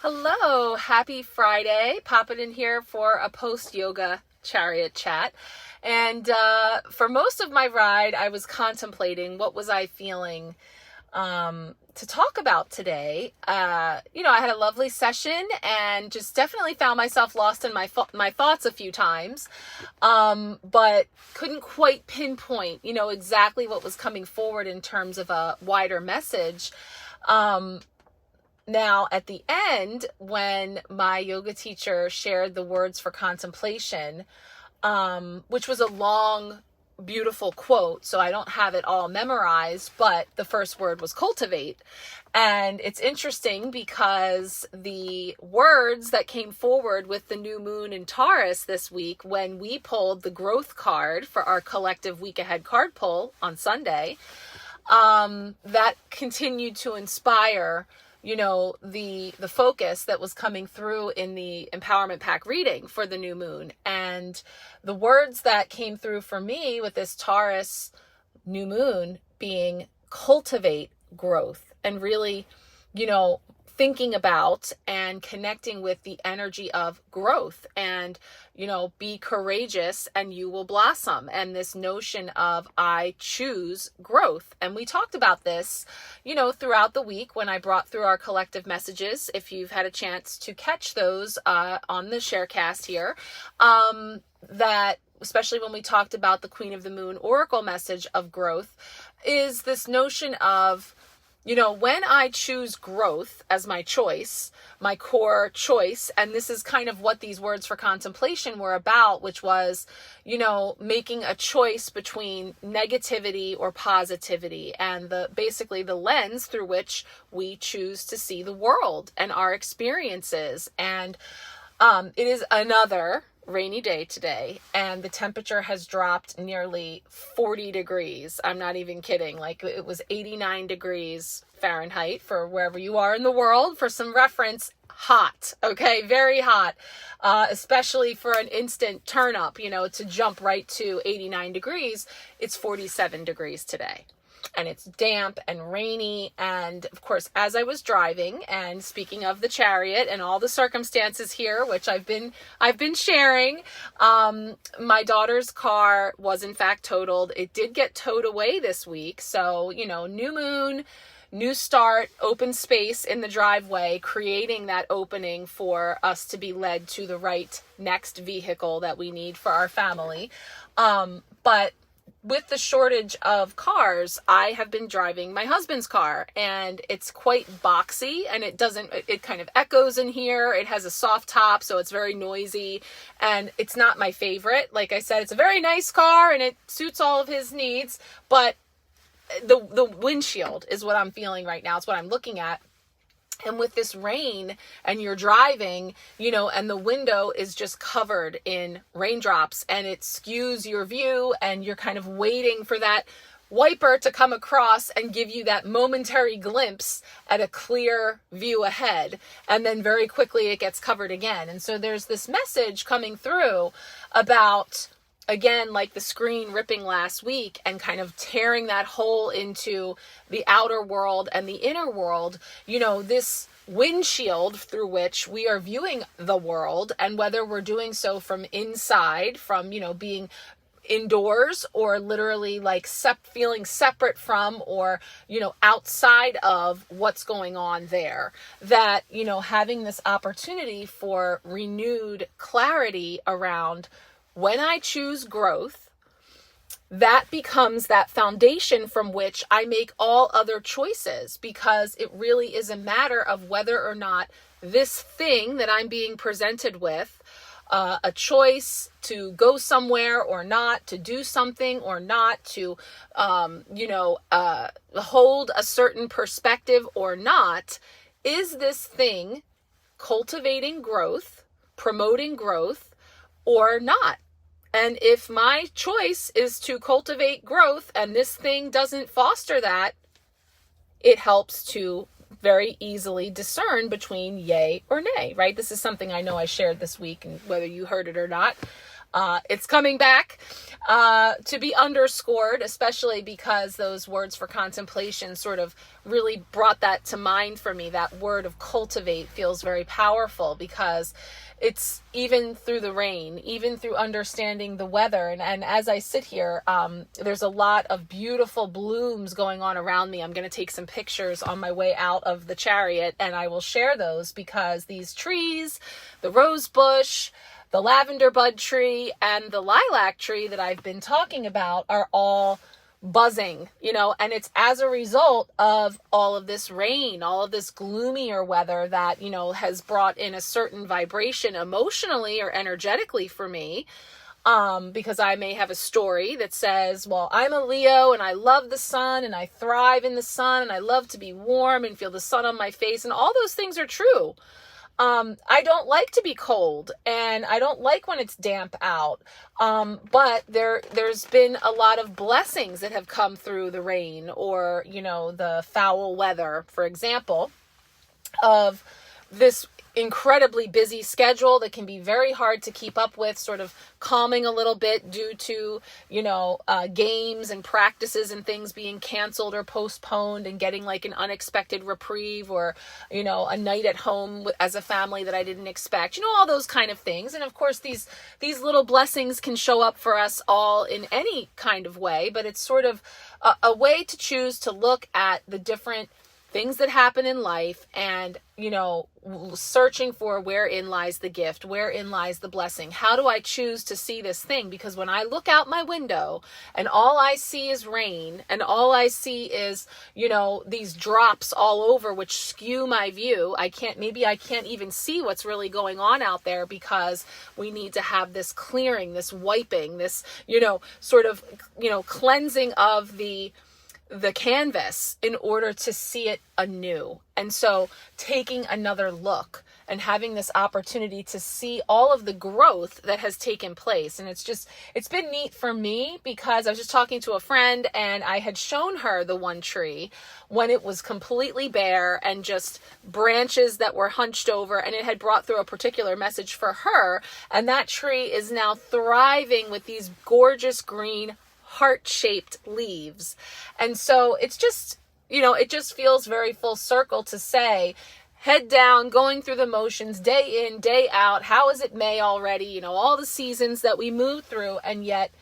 Hello, happy Friday. Popping in here for a post-yoga Chariot chat. And for most of my ride, I was contemplating what was I feeling to talk about today. I had a lovely session and just definitely found myself lost in my thoughts a few times, but couldn't quite pinpoint, exactly what was coming forward in terms of a wider message. Now, at the end, when my yoga teacher shared the words for contemplation, which was a long, beautiful quote, so I don't have it all memorized, but the first word was cultivate. And it's interesting because the words that came forward with the new moon in Taurus this week, when we pulled the growth card for our collective week ahead card pull on Sunday, that continued to inspire the focus that was coming through in the empowerment pack reading for the new moon. And the words that came through for me with this Taurus new moon being cultivate growth, and really, thinking about and connecting with the energy of growth, and, be courageous and you will blossom. And this notion of I choose growth. And we talked about this, throughout the week when I brought through our collective messages. If you've had a chance to catch those on the Sharecast here, that especially when we talked about the Queen of the Moon Oracle message of growth, is this notion of, when I choose growth as my choice, my core choice, and this is kind of what these words for contemplation were about, which was, making a choice between negativity or positivity, and basically the lens through which we choose to see the world and our experiences. And it is another rainy day today, and the temperature has dropped nearly 40 degrees. I'm not even kidding. Like, it was 89 degrees Fahrenheit for wherever you are in the world. For some reference, hot. Okay, very hot, especially for an instant turn up, to jump right to 89 degrees. It's 47 degrees today. And it's damp and rainy. And of course, as I was driving, and speaking of the Chariot and all the circumstances here, which I've been sharing, my daughter's car was in fact totaled. It did get towed away this week. So, new moon, new start, open space in the driveway, creating that opening for us to be led to the right next vehicle that we need for our family. But with the shortage of cars, I have been driving my husband's car, and it's quite boxy, and it kind of echoes in here. It has a soft top, so it's very noisy, and it's not my favorite. Like I said, it's a very nice car and it suits all of his needs, but the windshield is what I'm feeling right now. It's what I'm looking at. And with this rain, and you're driving, and the window is just covered in raindrops, and it skews your view, and you're kind of waiting for that wiper to come across and give you that momentary glimpse at a clear view ahead. And then very quickly it gets covered again. And so there's this message coming through about, again, like the screen ripping last week and kind of tearing that hole into the outer world and the inner world, this windshield through which we are viewing the world, and whether we're doing so from inside, from, being indoors, or literally like feeling separate from, or, outside of what's going on there, that, having this opportunity for renewed clarity around when I choose growth, that becomes that foundation from which I make all other choices, because it really is a matter of whether or not this thing that I'm being presented with, a choice to go somewhere or not, to do something or not, to, hold a certain perspective or not, is this thing cultivating growth, promoting growth, or not? And if my choice is to cultivate growth and this thing doesn't foster that, it helps to very easily discern between yay or nay, right? This is something I know I shared this week, and whether you heard it or not. it's coming back to be underscored, especially because those words for contemplation sort of really brought that to mind for me. That word of cultivate feels very powerful because it's even through the rain, even through understanding the weather. And as I sit here, there's a lot of beautiful blooms going on around me. I'm going to take some pictures on my way out of the Chariot, and I will share those because these trees, the rose bush, the lavender bud tree, and the lilac tree that I've been talking about are all buzzing, and it's as a result of all of this rain, all of this gloomier weather that, has brought in a certain vibration emotionally or energetically for me. Because I may have a story that says, well, I'm a Leo and I love the sun and I thrive in the sun and I love to be warm and feel the sun on my face. And all those things are true. I don't like to be cold and I don't like when it's damp out. But there's been a lot of blessings that have come through the rain or, the foul weather, for example, of this incredibly busy schedule that can be very hard to keep up with, sort of calming a little bit due to, games and practices and things being canceled or postponed and getting like an unexpected reprieve or, a night at home as a family that I didn't expect, all those kind of things. And of course, these little blessings can show up for us all in any kind of way, but it's sort of a way to choose to look at the different things that happen in life and, searching for wherein lies the gift, wherein lies the blessing. How do I choose to see this thing? Because when I look out my window and all I see is rain and all I see is, these drops all over, which skew my view. I can't even see what's really going on out there because we need to have this clearing, this wiping, this, cleansing of the canvas in order to see it anew. And so taking another look and having this opportunity to see all of the growth that has taken place. And it's been neat for me because I was just talking to a friend and I had shown her the one tree when it was completely bare and just branches that were hunched over, and it had brought through a particular message for her. And that tree is now thriving with these gorgeous green heart-shaped leaves. And so it's just, it just feels very full circle to say, head down, going through the motions, day in, day out. How is it May already? All the seasons that we move through, and yet,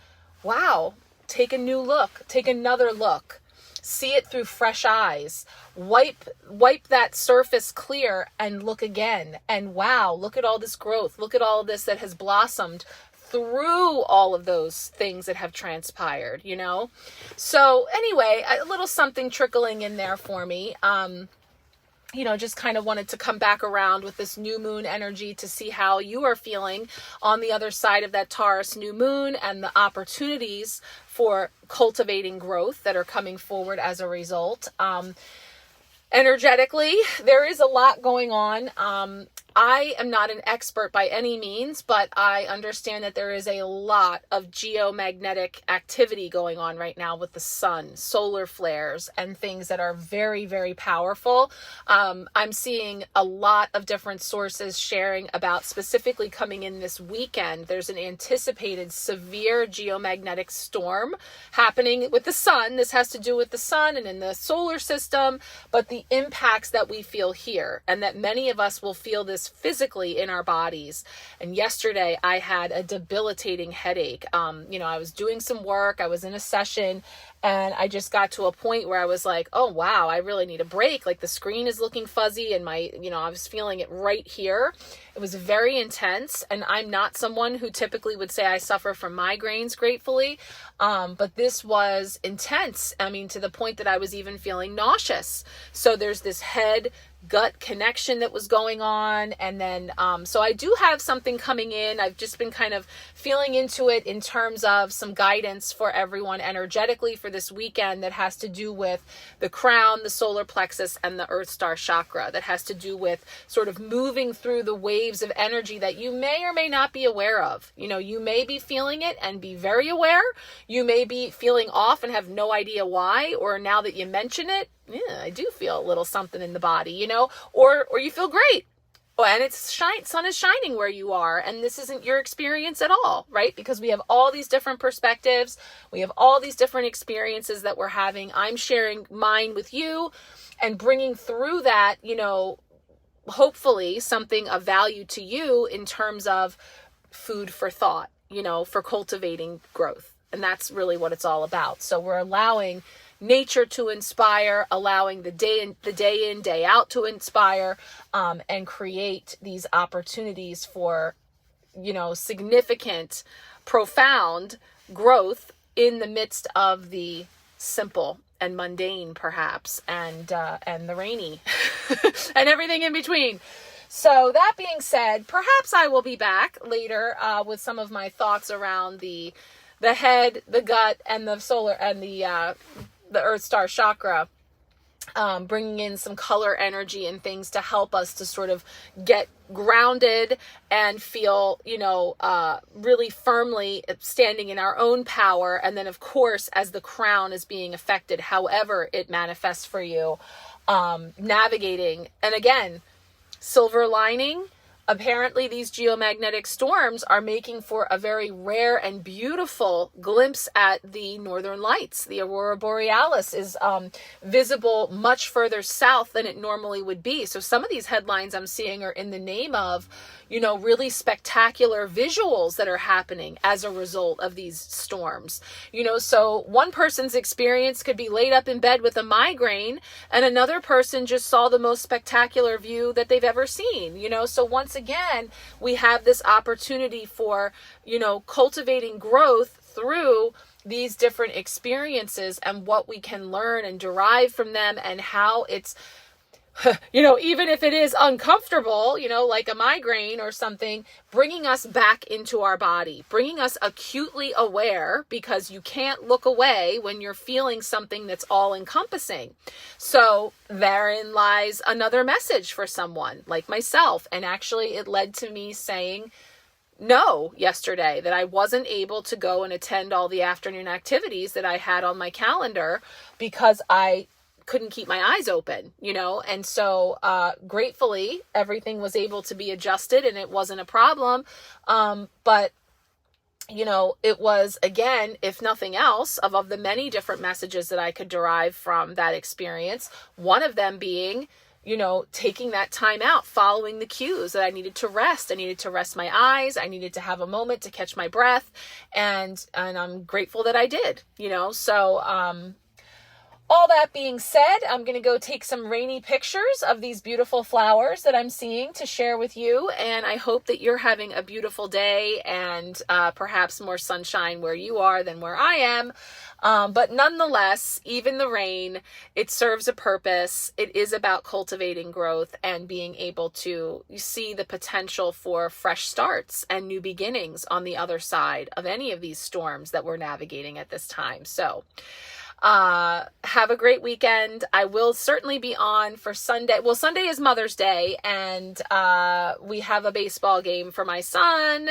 wow, take a new look, take another look, see it through fresh eyes, wipe that surface clear and look again. And wow, look at all this growth. Look at all of this that has blossomed through all of those things that have transpired, So anyway, a little something trickling in there for me. Just kind of wanted to come back around with this new moon energy to see how you are feeling on the other side of that Taurus new moon and the opportunities for cultivating growth that are coming forward as a result. Energetically, there is a lot going on. I am not an expert by any means, but I understand that there is a lot of geomagnetic activity going on right now with the sun, solar flares, and things that are very, very powerful. I'm seeing a lot of different sources sharing about specifically coming in this weekend. There's an anticipated severe geomagnetic storm happening with the sun. This has to do with the sun and in the solar system, but the impacts that we feel here, and that many of us will feel this physically in our bodies. And yesterday I had a debilitating headache. I was doing some work, I was in a session, and I just got to a point where I was like, oh wow, I really need a break. Like the screen is looking fuzzy and I was feeling it right here. It was very intense, and I'm not someone who typically would say I suffer from migraines, gratefully. But this was intense. To the point that I was even feeling nauseous. So there's this head gut connection that was going on. And then, so I do have something coming in. I've just been kind of feeling into it in terms of some guidance for everyone energetically for this weekend that has to do with the crown, the solar plexus, and the earth star chakra, that has to do with sort of moving through the waves of energy that you may or may not be aware of. You may be feeling it and be very aware. You may be feeling off and have no idea why, or now that you mention it, yeah, I do feel a little something in the body, or you feel great. Oh, and sun is shining where you are, and this isn't your experience at all, right? Because we have all these different perspectives, we have all these different experiences that we're having. I'm sharing mine with you and bringing through that, hopefully something of value to you in terms of food for thought, for cultivating growth. And that's really what it's all about. So we're allowing nature to inspire, allowing the day in, day out to inspire, and create these opportunities for, significant, profound growth in the midst of the simple and mundane, perhaps, and the rainy and everything in between. So that being said, perhaps I will be back later with some of my thoughts around the head, the gut, and the solar and the Earth Star chakra, bringing in some color energy and things to help us to sort of get grounded and feel, really firmly standing in our own power. And then, of course, as the crown is being affected, however it manifests for you, navigating. And again, silver lining. Apparently, these geomagnetic storms are making for a very rare and beautiful glimpse at the northern lights. The aurora borealis is visible much further south than it normally would be. So some of these headlines I'm seeing are in the name of, really spectacular visuals that are happening as a result of these storms. So one person's experience could be laid up in bed with a migraine, and another person just saw the most spectacular view that they've ever seen. So once again, we have this opportunity for, cultivating growth through these different experiences and what we can learn and derive from them, and how it's, even if it is uncomfortable, like a migraine or something, bringing us back into our body, bringing us acutely aware, because you can't look away when you're feeling something that's all encompassing. So therein lies another message for someone like myself. And actually it led to me saying no yesterday, that I wasn't able to go and attend all the afternoon activities that I had on my calendar because I couldn't keep my eyes open, and so gratefully everything was able to be adjusted and it wasn't a problem. But it was, again, if nothing else, of the many different messages that I could derive from that experience, one of them being, taking that time out, following the cues that I needed to rest. I needed to rest my eyes. I needed to have a moment to catch my breath. And I'm grateful that I did, so, all that being said, I'm going to go take some rainy pictures of these beautiful flowers that I'm seeing to share with you. And I hope that you're having a beautiful day and perhaps more sunshine where you are than where I am. But nonetheless, even the rain, it serves a purpose. It is about cultivating growth and being able to see the potential for fresh starts and new beginnings on the other side of any of these storms that we're navigating at this time. So, have a great weekend. I will certainly be on for Sunday. Well, Sunday is Mother's Day, and we have a baseball game for my son,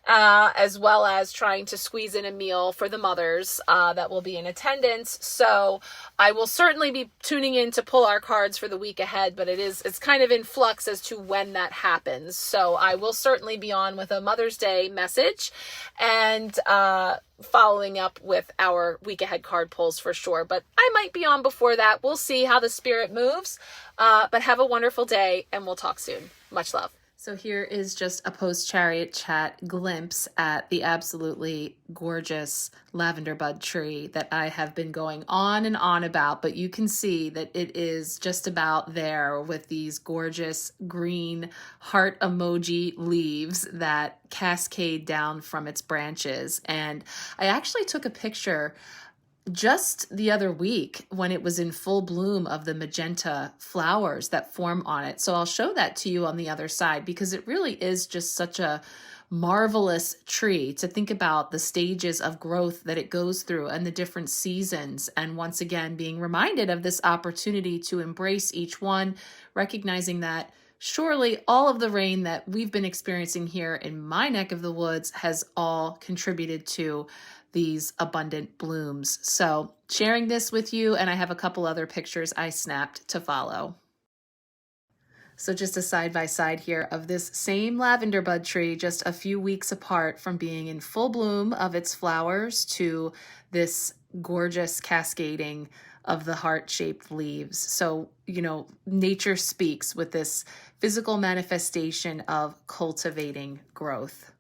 as well as trying to squeeze in a meal for the mothers that will be in attendance. So I will certainly be tuning in to pull our cards for the week ahead, but it's kind of in flux as to when that happens. So I will certainly be on with a Mother's Day message and following up with our week ahead card pulls for sure. But I might be on before that. We'll see how the spirit moves. But have a wonderful day, and we'll talk soon. Much love. So here is just a post-Chariot chat glimpse at the absolutely gorgeous lavender bud tree that I have been going on and on about, but you can see that it is just about there with these gorgeous green heart emoji leaves that cascade down from its branches. And I actually took a picture just the other week when it was in full bloom of the magenta flowers that form on it. So I'll show that to you on the other side, because it really is just such a marvelous tree to think about the stages of growth that it goes through and the different seasons. And once again, being reminded of this opportunity to embrace each one, recognizing that surely all of the rain that we've been experiencing here in my neck of the woods has all contributed to these abundant blooms. So sharing this with you, and I have a couple other pictures I snapped to follow. So just a side by side here of this same lavender bud tree, just a few weeks apart from being in full bloom of its flowers to this gorgeous cascading of the heart-shaped leaves. So, nature speaks with this physical manifestation of cultivating growth.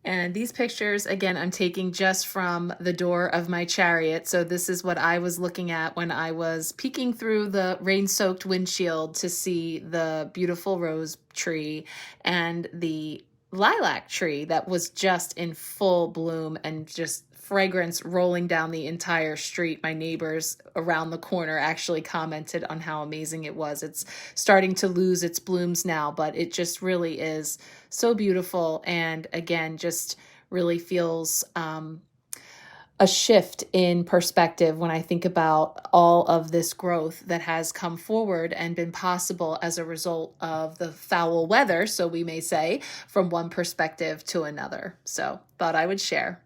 And these pictures, again, I'm taking just from the door of my Chariot. So this is what I was looking at when I was peeking through the rain-soaked windshield to see the beautiful rose tree and the lilac tree that was just in full bloom and just fragrance rolling down the entire street. My neighbors around the corner actually commented on how amazing it was. It's starting to lose its blooms now, but it just really is so beautiful. And again, just really feels a shift in perspective when I think about all of this growth that has come forward and been possible as a result of the foul weather, so we may say, from one perspective to another. So thought I would share.